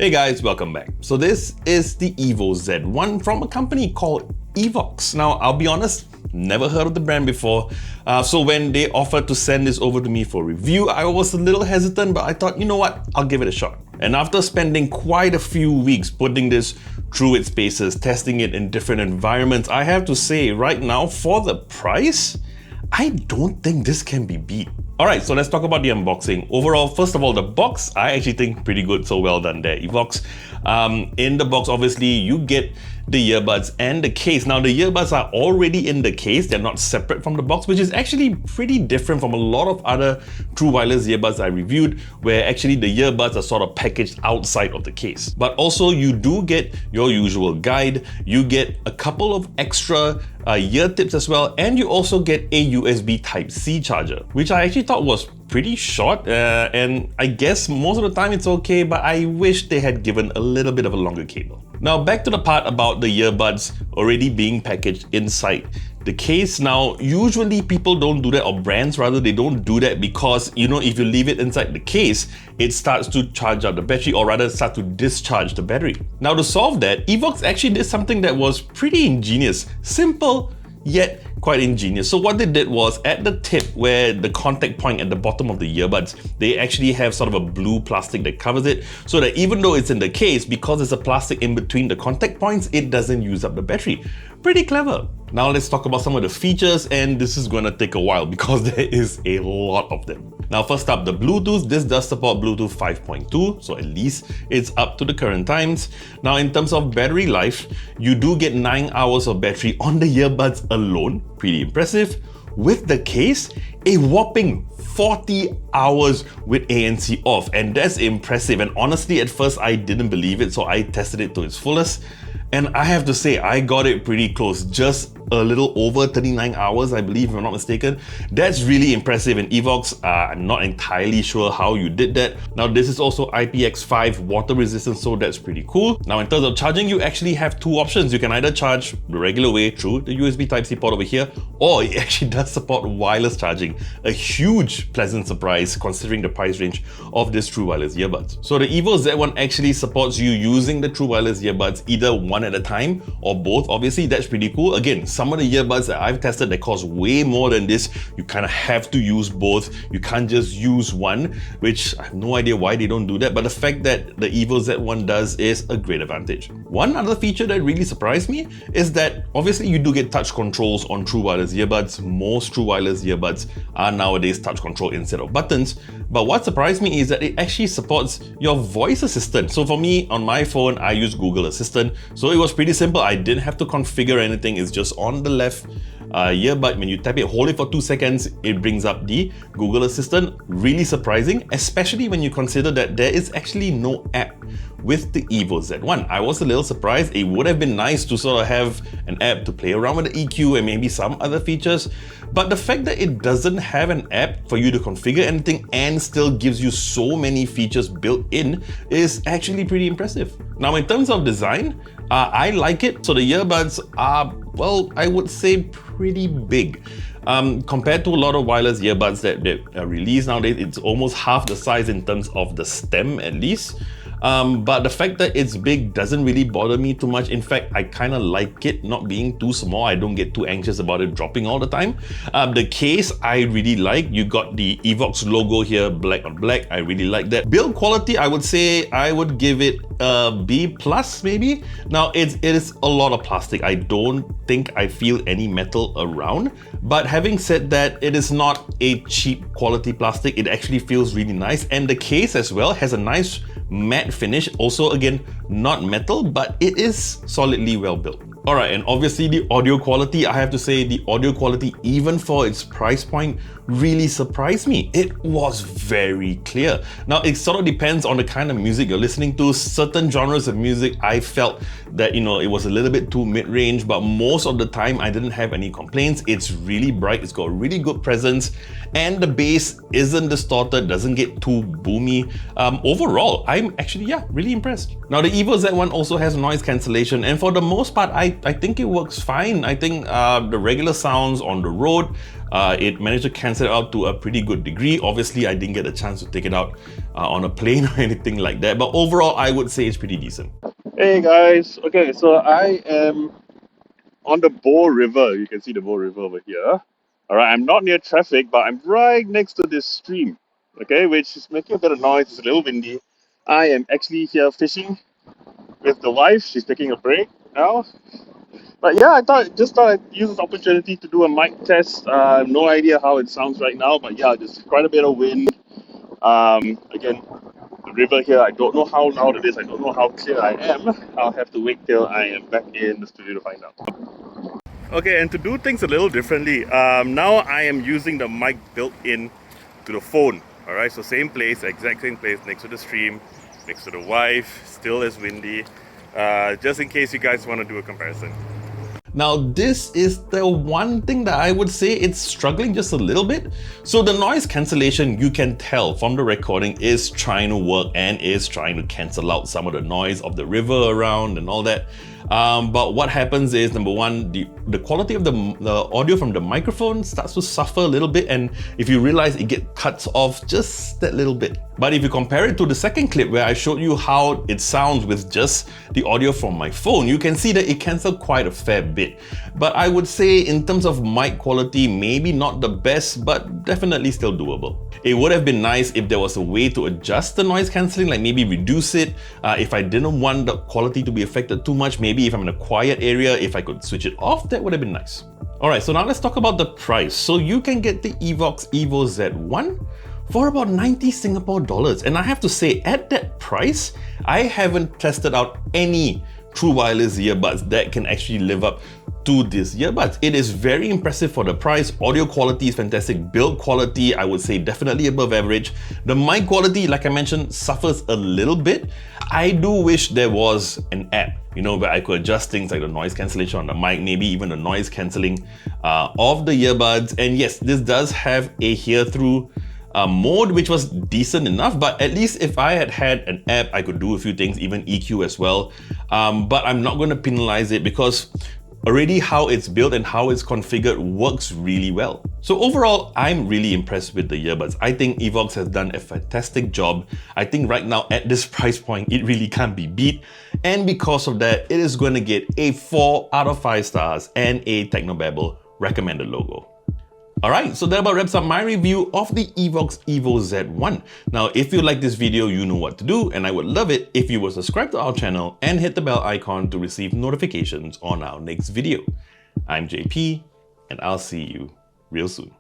Hey guys, welcome back. So this is the EVOXZ Z1 from a company called EVOXZ. Now, I'll be honest, never heard of the brand before. So when they offered to send this over to me for review, I was a little hesitant, but I thought, you know what, I'll give it a shot. And after spending quite a few weeks putting this through its paces, testing it in different environments, I have to say right now, for the price, I don't think this can be beat. Alright, so let's talk about the unboxing. Overall, first of all, the box, I actually think pretty good, so well done there, EVOXZ. In the box, obviously, you get the earbuds and the case. Now, the earbuds are already in the case, they're not separate from the box, which is actually pretty different from a lot of other true wireless earbuds I reviewed, where actually the earbuds are sort of packaged outside of the case. But also, you do get your usual guide, you get a couple of extra ear tips as well, and you also get a USB Type-C charger, which I actually thought was pretty short, and I guess most of the time it's okay, but I wish they had given a little bit of a longer cable. Now back to the part about the earbuds already being packaged inside the case. Now, usually people don't do that, or brands rather, they don't do that because, you know, if you leave it inside the case, it starts to charge up the battery, or rather start to discharge the battery. Now to solve that, EVOXZ actually did something that was pretty ingenious, simple, yet quite ingenious. So what they did was, at the tip where the contact point at the bottom of the earbuds, they actually have sort of a blue plastic that covers it, so that even though it's in the case, because there's a plastic in between the contact points, it doesn't use up the battery. Pretty clever. Now let's talk about some of the features, and this is gonna take a while because there is a lot of them. Now first up, the Bluetooth. This does support Bluetooth 5.2, so at least it's up to the current times. Now in terms of battery life, you do get 9 hours of battery on the earbuds alone, pretty impressive. With the case, a whopping 40 hours with ANC off, and that's impressive. And honestly, at first I didn't believe it, so I tested it to its fullest. And I have to say, I got it pretty close, just a little over 39 hours, I believe, if I'm not mistaken. That's really impressive in EVOXZ. I'm not entirely sure how you did that. Now, this is also IPX5 water resistant, so that's pretty cool. Now, in terms of charging, you actually have two options. You can either charge the regular way through the USB Type-C port over here, or it actually does support wireless charging. A huge pleasant surprise considering the price range of this true wireless earbuds. So the EVOXZ Z1 actually supports you using the true wireless earbuds either one at a time or both. Obviously, that's pretty cool. Again, some of the earbuds that I've tested that cost way more than this, you kind of have to use both. You can't just use one, which I have no idea why they don't do that, but the fact that the EVOXZ Z1 does is a great advantage. One other feature that really surprised me is that obviously you do get touch controls on true wireless earbuds. Most true wireless earbuds are nowadays touch control instead of buttons, but what surprised me is that it actually supports your voice assistant. So for me, on my phone, I use Google Assistant, so it was pretty simple. I didn't have to configure anything. It's just on the left earbud. When you tap it, hold it for 2 seconds, it brings up the Google Assistant. Really surprising, especially when you consider that there is actually no app with the EVOXZ Z1. I was a little surprised. It would have been nice to sort of have an app to play around with the EQ and maybe some other features, but the fact that it doesn't have an app for you to configure anything and still gives you so many features built in is actually pretty impressive. Now, in terms of design, I like it. So the earbuds are, well, I would say pretty big. Compared to a lot of wireless earbuds that are released nowadays, it's almost half the size in terms of the stem at least. But the fact that it's big doesn't really bother me too much. In fact, I kind of like it not being too small. I don't get too anxious about it dropping all the time. The case I really like. You got the EVOXZ logo here, black on black. I really like that. Build quality, I would say I would give it a B+ maybe. Now, it is a lot of plastic. I don't think I feel any metal around. But having said that, it is not a cheap quality plastic. It actually feels really nice. And the case as well has a nice matte finish. Also, again, not metal, but it is solidly well built. Alright, and obviously the audio quality, I have to say the audio quality, even for its price point, really surprised me. It was very clear. Now, it sort of depends on the kind of music you're listening to. Certain genres of music, I felt that, you know, it was a little bit too mid-range, but most of the time I didn't have any complaints. It's really bright, it's got really good presence, and the bass isn't distorted, doesn't get too boomy. Overall, I'm actually, really impressed. Now, the EVOXZ Z1 also has noise cancellation, and for the most part, I I think it works fine. I think the regular sounds on the road, it managed to cancel it out to a pretty good degree. Obviously, I didn't get a chance to take it out on a plane or anything like that, but overall, I would say it's pretty decent. Hey guys, okay, so I am on the Bow River. You can see the Bow River over here. All right, I'm not near traffic, but I'm right next to this stream, okay, which is making a bit of noise. It's a little windy. I am actually here fishing with the wife. She's taking a break now. But yeah, I thought I'd use this opportunity to do a mic test. I have no idea how it sounds right now, but yeah, there's quite a bit of wind. Again, the river here, I don't know how loud it is. I don't know how clear I am. I'll have to wait till I am back in the studio to find out. Okay, and to do things a little differently, now I am using the mic built in to the phone. All right, so same place, exact same place, next to the stream, next to the wife, still as windy. Just in case you guys want to do a comparison. Now, this is the one thing that I would say it's struggling just a little bit. So the noise cancellation, you can tell from the recording, is trying to work and is trying to cancel out some of the noise of the river around and all that. But what happens is, number one, the quality of the audio from the microphone starts to suffer a little bit, and if you realize it cuts off just that little bit. But if you compare it to the second clip where I showed you how it sounds with just the audio from my phone, you can see that it canceled quite a fair bit. But I would say in terms of mic quality, maybe not the best, but definitely still doable. It would have been nice if there was a way to adjust the noise cancelling, like maybe reduce it. If I didn't want the quality to be affected too much, maybe if I'm in a quiet area, if I could switch it off, that would have been nice. Alright, so now let's talk about the price. So you can get the EVOXZ EVO Z1 for about 90 Singapore dollars. And I have to say, at that price, I haven't tested out any true wireless earbuds that can actually live up to these earbuds. It is very impressive for the price. Audio quality is fantastic. Build quality, I would say definitely above average. The mic quality, like I mentioned, suffers a little bit. I do wish there was an app, where I could adjust things like the noise cancellation on the mic, maybe even the noise cancelling of the earbuds. And yes, this does have a hear-through mode, which was decent enough, but at least if I had an app, I could do a few things, even EQ as well. But I'm not going to penalize it because already how it's built and how it's configured works really well. So overall, I'm really impressed with the earbuds. I think EVOXZ has done a fantastic job. I think right now at this price point, it really can't be beat. And because of that, it is going to get a 4 out of 5 stars and a Technobabble recommended logo. Alright, so that about wraps up my review of the EVOXZ EVO Z1. Now, if you like this video, you know what to do, and I would love it if you would subscribe to our channel and hit the bell icon to receive notifications on our next video. I'm JP, and I'll see you real soon.